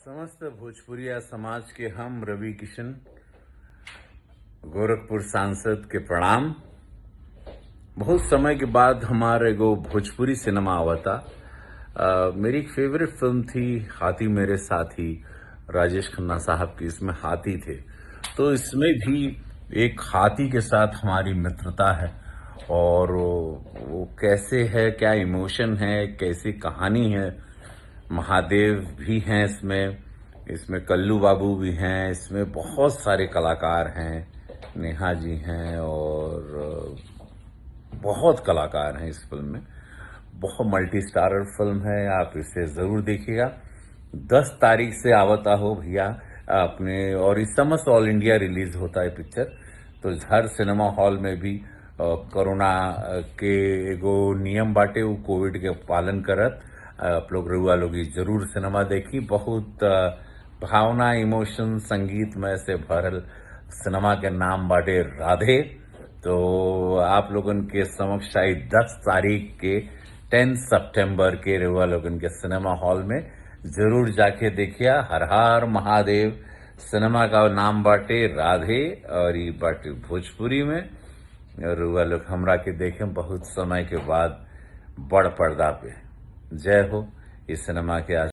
समस्त भोजपुरिया समाज के हम रवि किशन गोरखपुर सांसद के प्रणाम। बहुत समय के बाद हमारे एगो भोजपुरी सिनेमा आवता। मेरी एक फेवरेट फिल्म थी हाथी मेरे साथी, राजेश खन्ना साहब की। इसमें हाथी थे, तो इसमें भी एक हाथी के साथ हमारी मित्रता है और वो कैसे है, क्या इमोशन है, कैसी कहानी है। महादेव भी हैं इसमें कल्लू बाबू भी हैं, इसमें बहुत सारे कलाकार हैं, नेहा जी हैं और बहुत कलाकार हैं इस फिल्म में। बहुत मल्टी स्टारर फिल्म है, आप इसे ज़रूर देखिएगा। 10 तारीख से आवता हो भैया अपने, और इस समय ऑल इंडिया रिलीज होता है पिक्चर, तो हर सिनेमा हॉल में भी कोरोना के एगो नियम बाटे, वो कोविड के पालन करत आप लोग रउआ लोग जरूर सिनेमा देखी। बहुत भावना, इमोशन, संगीतमय से भरल सिनेमा के नाम बाटे राधे। तो आप लोगन के समक्ष आई 10 तारीख के 10 सितंबर के रउआ लोगन के सिनेमा हॉल में जरूर जाके देखिया। हर हर महादेव सिनेमा का नाम बाटे राधे और ये बाटे भोजपुरी में। रउआ लोग हमरा के देखें बहुत समय के बाद बड़ पर्दा पे। जय हो। इस सिनेमा के आज